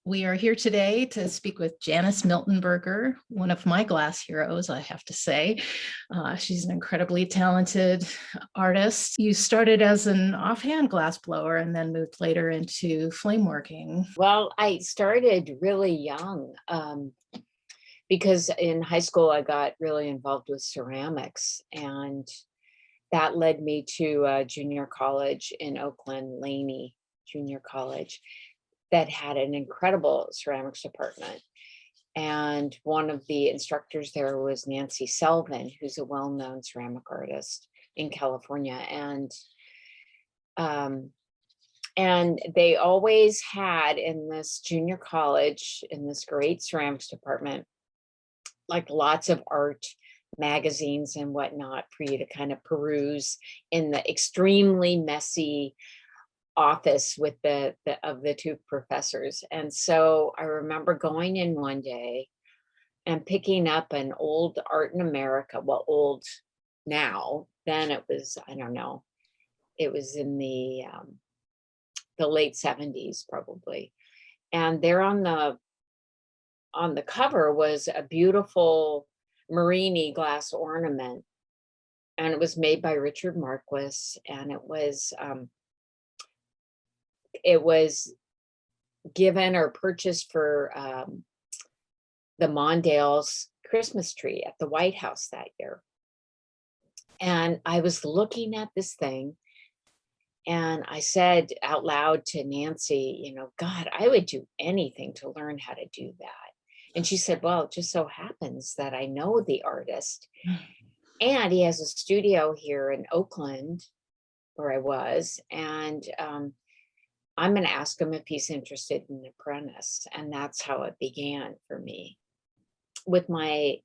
we are here today to speak with Janis Miltenberger, one of my glass heroes, I have to say. She's an incredibly talented artist. You started as an offhand glass blower and then moved later into flame working. Well, I started really young because in high school I got really involved with ceramics, and that led me to a junior college in Oakland, Laney Junior College, that had an incredible ceramics department. And one of the instructors there was Nancy Selvin, who's a well-known ceramic artist in California. And they always had in this junior college, in this great ceramics department, like lots of art magazines and whatnot for you to kind of peruse in the extremely messy office with the two professors. And so I remember going in one day and picking up an old Art in America, well, old now, then it was, I don't know, it was in the late 70s probably. And there on the cover was a beautiful Marini glass ornament, and it was made by Richard Marquis, and it was given or purchased for the Mondale's Christmas tree at the White House that year. And I was looking at this thing, and I said out loud to Nancy, God, I would do anything to learn how to do that. And she said, well, it just so happens that I know the artist, and he has a studio here in Oakland where I was, and I'm going to ask him if he's interested in an apprentice. And that's how it began for me. With my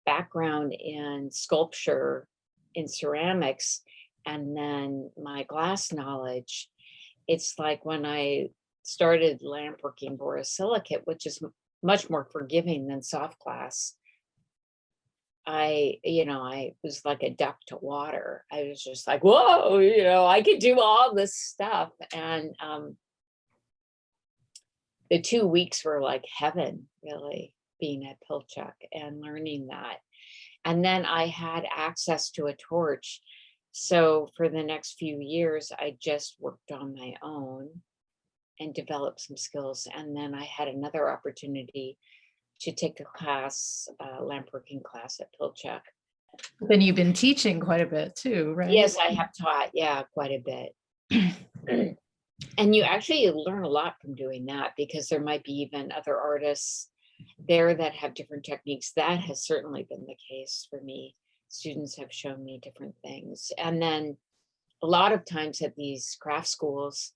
background in sculpture, in ceramics, and then my glass knowledge, it's like when I started lamp working borosilicate, which is much more forgiving than soft glass, I was like a duck to water. I was just like, whoa, I could do all this stuff. And the 2 weeks were like heaven, really, being at Pilchuck and learning that. And then I had access to a torch. So for the next few years, I just worked on my own and developed some skills. And then I had another opportunity to take a class, lamp working class at Pilchuck. Then you've been teaching quite a bit too, right? Yes, I have taught, quite a bit. And you actually learn a lot from doing that, because there might be even other artists there that have different techniques. That has certainly been the case for me. Students have shown me different things. And then a lot of times at these craft schools,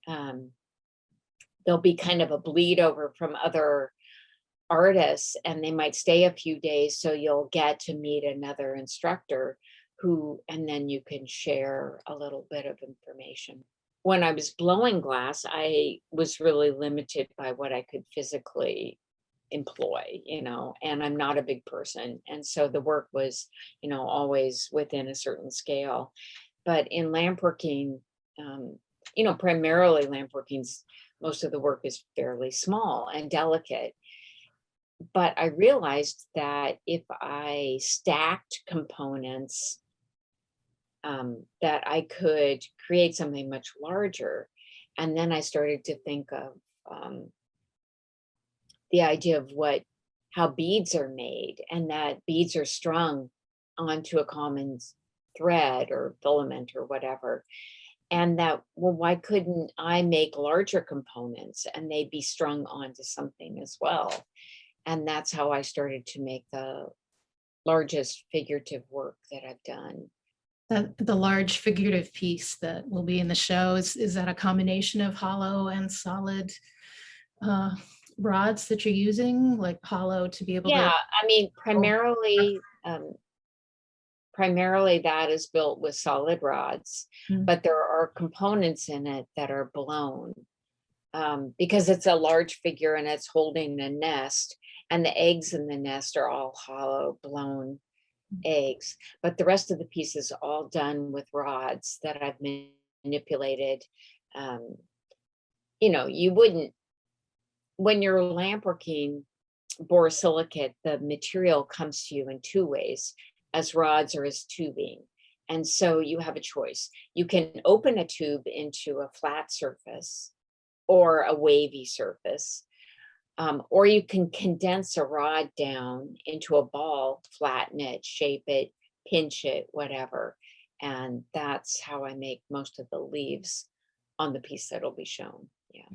there'll be kind of a bleed over from other artists, and they might stay a few days, so you'll get to meet another instructor and then you can share a little bit of information. When I was blowing glass, I was really limited by what I could physically employ, and I'm not a big person. And so the work was, always within a certain scale. But in lamp working, primarily lamp working's, most of the work is fairly small and delicate. But I realized that if I stacked components, that I could create something much larger. And then I started to think of the idea of how beads are made, and that beads are strung onto a common thread or filament or whatever. And that, well, why couldn't I make larger components and they be strung onto something as well? And that's how I started to make the largest figurative work that I've done. The large figurative piece that will be in the show, is that a combination of hollow and solid rods that you're using, like hollow to be able to? Yeah, I mean, primarily that is built with solid rods, but there are components in it that are blown, because it's a large figure and it's holding a nest, and the eggs in the nest are all hollow blown eggs. But the rest of the piece is all done with rods that I've manipulated. You wouldn't when you're lamp working borosilicate, the material comes to you in two ways, as rods or as tubing. And so you have a choice. You can open a tube into a flat surface or a wavy surface, or you can condense a rod down into a ball, flatten it, shape it, pinch it, whatever. And that's how I make most of the leaves on the piece that'll be shown. Yeah.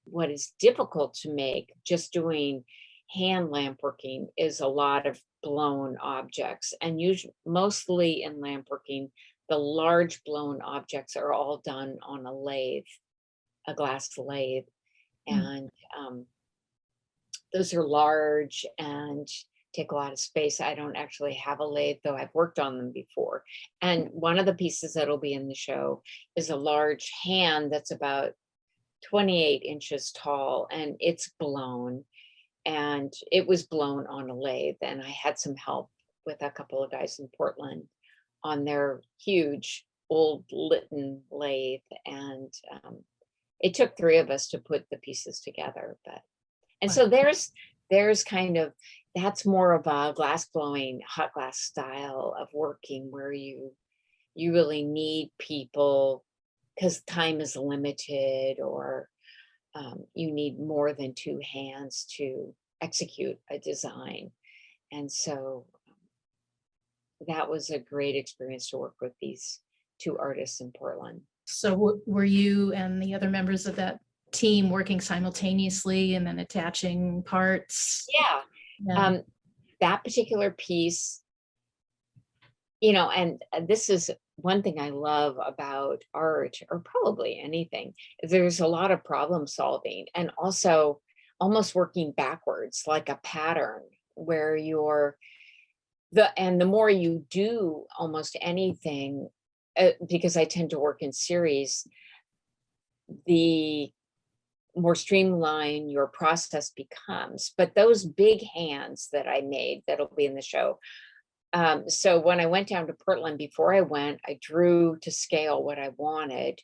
What is difficult to make just doing hand lamp working is a lot of blown objects, and usually mostly in lamp working, the large blown objects are all done on a lathe, a glass lathe. And those are large and take a lot of space. I don't actually have a lathe, though I've worked on them before. And one of the pieces that'll be in the show is a large hand that's about 28 inches tall, and it's blown. And it was blown on a lathe, and I had some help with a couple of guys in Portland on their huge old Lytton lathe. And it took three of us to put the pieces together. And so there's kind of, that's more of a glass blowing, hot glass style of working, where you really need people because time is limited, or you need more than two hands to execute a design. And so that was a great experience to work with these two artists in Portland. So were you and the other members of that team working simultaneously and then attaching parts? Yeah. That particular piece, and this is one thing I love about art, or probably anything, there's a lot of problem solving, and also almost working backwards, like a pattern, where the more you do almost anything, because I tend to work in series, the more streamlined your process becomes. But those big hands that I made, that'll be in the show. So when I went down to Portland, before I went, I drew to scale what I wanted.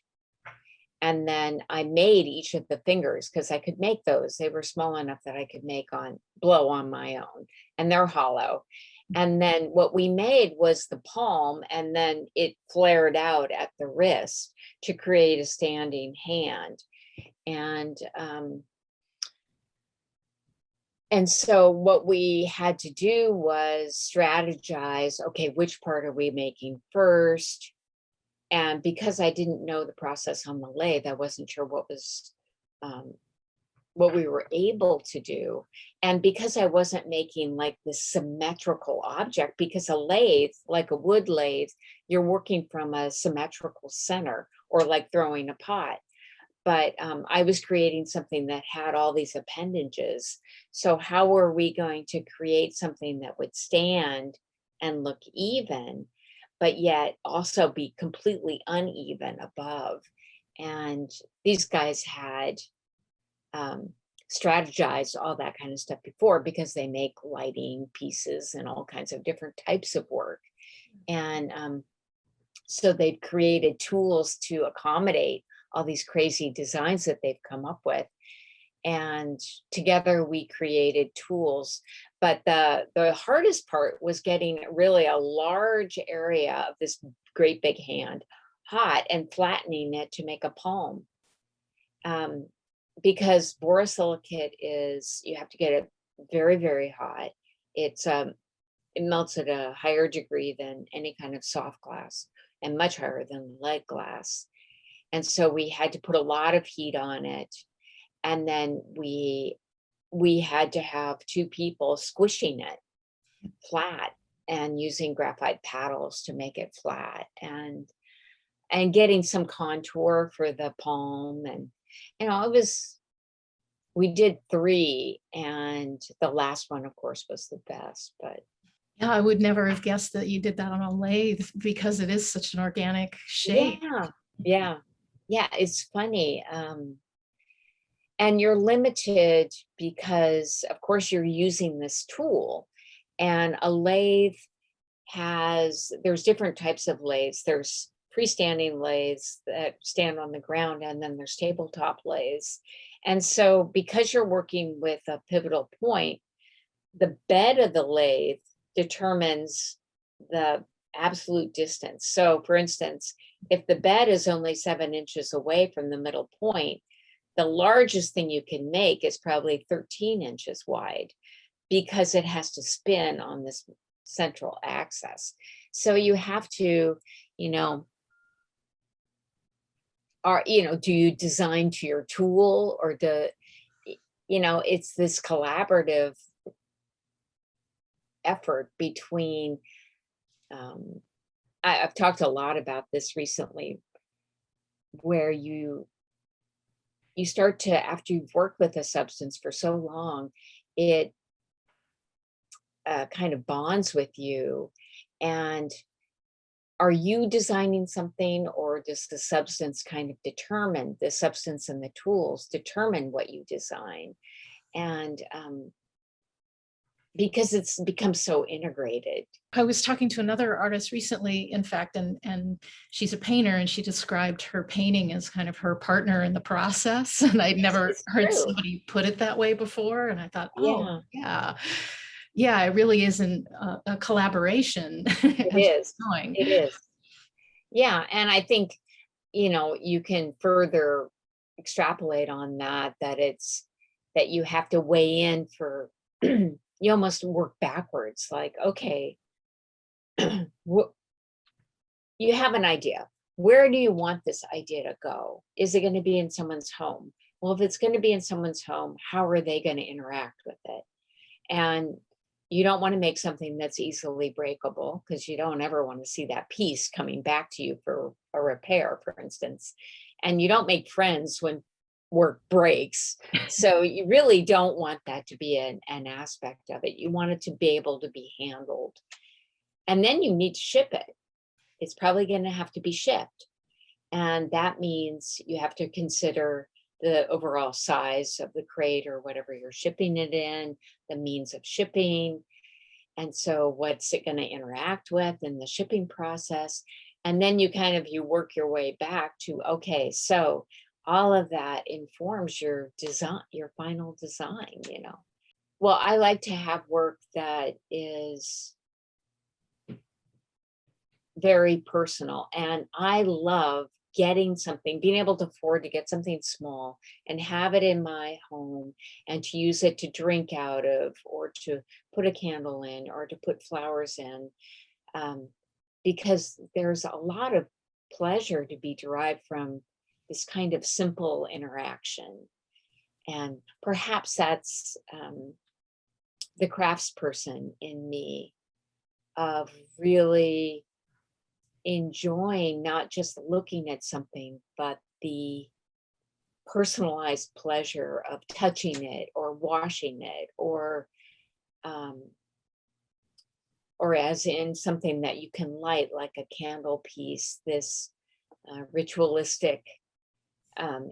And then I made each of the fingers, because I could make those. They were small enough that I could blow on my own, and they're hollow. And then what we made was the palm, and then it flared out at the wrist to create a standing hand. And so what we had to do was strategize, okay, which part are we making first? And because I didn't know the process on the lathe, I wasn't sure what we were able to do. And because I wasn't making like this symmetrical object, because a lathe, like a wood lathe, you're working from a symmetrical center, or like throwing a pot. But I was creating something that had all these appendages. So how were we going to create something that would stand and look even, but yet also be completely uneven above? And these guys had strategized all that kind of stuff before, because they make lighting pieces and all kinds of different types of work. And so they've created tools to accommodate all these crazy designs that they've come up with. And together we created tools. But the hardest part was getting really a large area of this great big hand hot and flattening it to make a palm. Because borosilicate you have to get it very, very hot. It melts at a higher degree than any kind of soft glass, and much higher than lead glass. And so we had to put a lot of heat on it. And then we had to have two people squishing it flat and using graphite paddles to make it flat, and getting some contour for the palm. And we did three, and the last one, of course, was the best. But yeah, I would never have guessed that you did that on a lathe, because it is such an organic shape. Yeah, it's funny. And you're limited because, of course, you're using this tool. And a lathe there's different types of lathes. There's freestanding lathes that stand on the ground, and then there's tabletop lathes. And so because you're working with a pivotal point, the bed of the lathe determines the absolute distance. So for instance, if the bed is only 7 inches away from the middle point, the largest thing you can make is probably 13 inches wide, because it has to spin on this central axis. So you have to, you know, do you design to your tool, or it's this collaborative effort between, I've talked a lot about this recently, where you start to, after you've worked with a substance for so long, it kind of bonds with you. And are you designing something, or does the substance kind of determine, the substance and the tools determine what you design? And because it's become so integrated. I was talking to another artist recently, in fact, and she's a painter, and she described her painting as kind of her partner in the process. And I'd never heard somebody put it that way before. And I thought, oh, yeah, it really isn't a collaboration. It is. It is. Yeah. And I think, you can further extrapolate on that it's that you have to weigh in for, you almost work backwards, like, okay, you have an idea. Where do you want this idea to go? Is it going to be in someone's home? Well, if it's going to be in someone's home, how are they going to interact with it? And you don't want to make something that's easily breakable, because you don't ever want to see that piece coming back to you for a repair, for instance. And you don't make friends when work breaks. So you really don't want that to be an aspect of it. You want it to be able to be handled. And then you need to ship it. It's probably going to have to be shipped. And that means you have to consider the overall size of the crate or whatever you're shipping it in, the means of shipping. And so what's it going to interact with in the shipping process? And then you work your way back to, okay, so all of that informs your design, your final design, Well, I like to have work that is very personal. And I love getting something, being able to afford to get something small and have it in my home, and to use it to drink out of, or to put a candle in, or to put flowers in, because there's a lot of pleasure to be derived from this kind of simple interaction. And perhaps that's the craftsperson in me, of really enjoying not just looking at something, but the personalized pleasure of touching it, or washing it, or as in something that you can light, like a candle piece, this ritualistic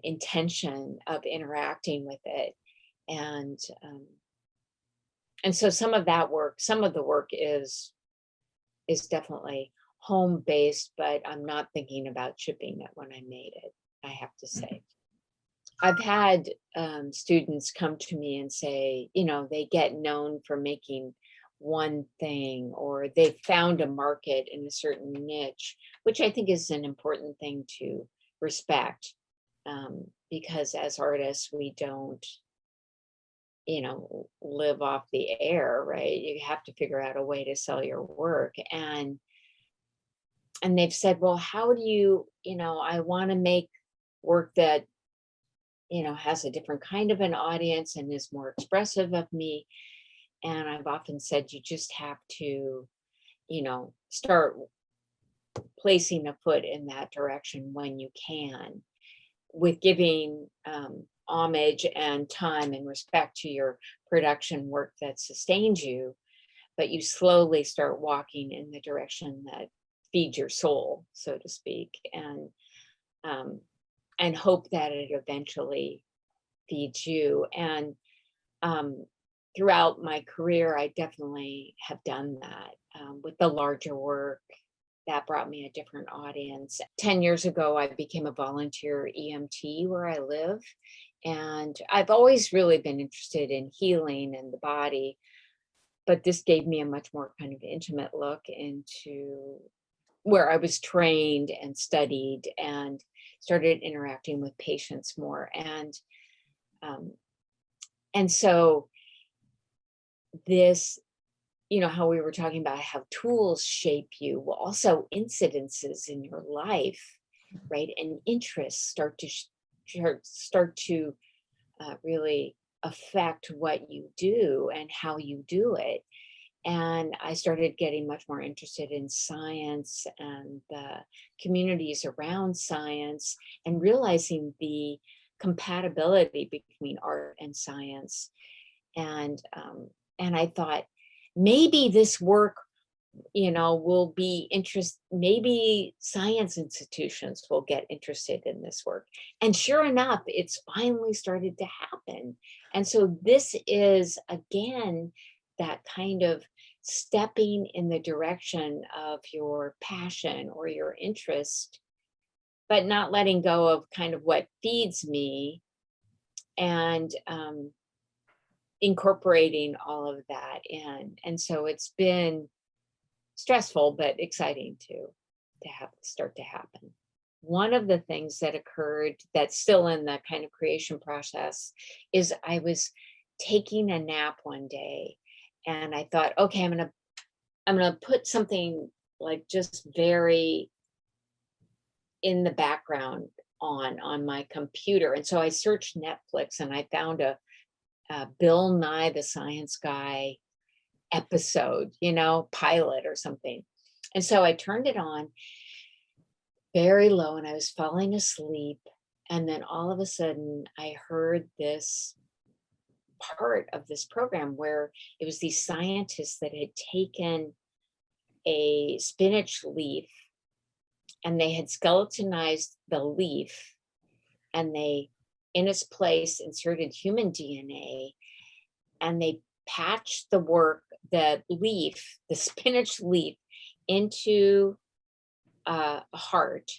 intention of interacting with it. And so some of the work is definitely home-based, but I'm not thinking about shipping it when I made it, I have to say. I've had students come to me and say, they get known for making one thing, or they found a market in a certain niche, which I think is an important thing to respect, because as artists, we don't, live off the air, right? You have to figure out a way to sell your work. And they've said, well, how do you, I want to make work that, has a different kind of an audience and is more expressive of me. And I've often said, you just have to, start placing a foot in that direction when you can, with giving homage and time and respect to your production work that sustains you, but you slowly start walking in the direction that feeds your soul, so to speak, and hope that it eventually feeds you. And throughout my career, I definitely have done that with the larger work. that brought me a different audience. 10 years ago, I became a volunteer EMT where I live. And I've always really been interested in healing and the body, but this gave me a much more kind of intimate look into where I was trained and studied and started interacting with patients more. And so this, how we were talking about how tools shape you, well, also incidences in your life, right? And interests start to really affect what you do and how you do it. And I started getting much more interested in science and the communities around science, and realizing the compatibility between art and science. And I thought, maybe this work, will be maybe science institutions will get interested in this work. And sure enough, it's finally started to happen. And so this is, again, that kind of stepping in the direction of your passion or your interest, but not letting go of kind of what feeds me, and incorporating all of that in. And so it's been stressful, but exciting to start to happen. One of the things that occurred that's still in the kind of creation process is I was taking a nap one day, and I thought, okay, I'm gonna put something like just very in the background on my computer. And so I searched Netflix, and I found a Bill Nye the Science Guy episode, pilot or something. And so I turned it on very low, and I was falling asleep. And then all of a sudden I heard this part of this program where it was these scientists that had taken a spinach leaf, and they had skeletonized the leaf, and they, in its place, inserted human DNA, and they patched the spinach leaf into a heart.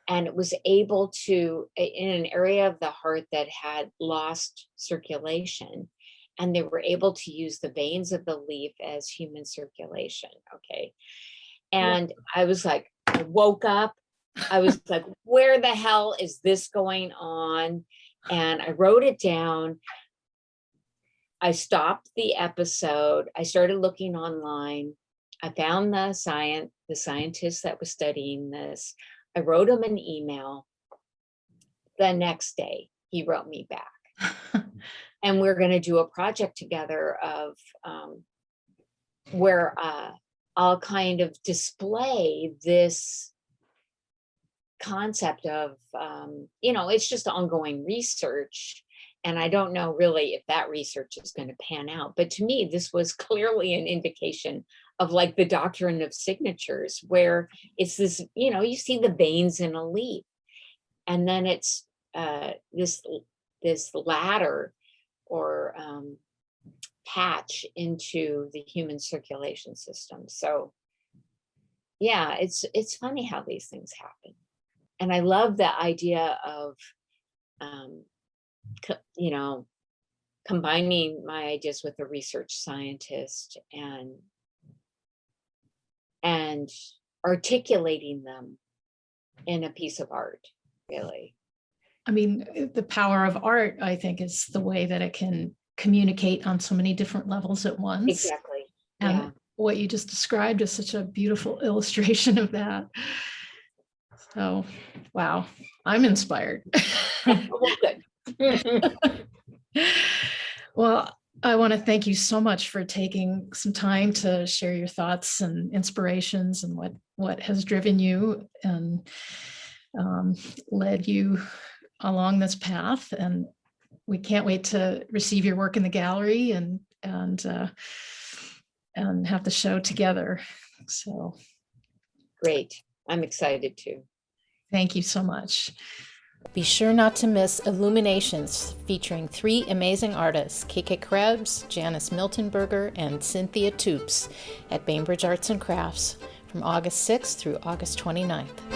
And it was able to, in an area of the heart that had lost circulation, and they were able to use the veins of the leaf as human circulation. Okay. And I was like, I woke up, I was like, where the hell is this going on? And I wrote it down. I stopped the episode. I started looking online. I found the scientist that was studying this. I wrote him an email. The next day, he wrote me back. And we're going to do a project together of where I'll kind of display this concept of, it's just ongoing research. And I don't know really if that research is going to pan out. But to me, this was clearly an indication of like the doctrine of signatures, where it's this, you see the veins in a leaf, and then it's this ladder or patch into the human circulation system. So yeah, it's funny how these things happen. And I love the idea of, combining my ideas with a research scientist and articulating them in a piece of art, really. I mean, the power of art, I think, is the way that it can communicate on so many different levels at once. Exactly. And yeah. What you just described is such a beautiful illustration of that. So, wow, I'm inspired. Well, good. Well, I want to thank you so much for taking some time to share your thoughts and inspirations and what has driven you and led you along this path. And we can't wait to receive your work in the gallery and have the show together. So great. I'm excited too. Thank you so much. Be sure not to miss Illuminations, featuring 3 amazing artists, KK Krebs, Janis Miltenberger, and Cynthia Toops at Bainbridge Arts and Crafts from August 6th through August 29th.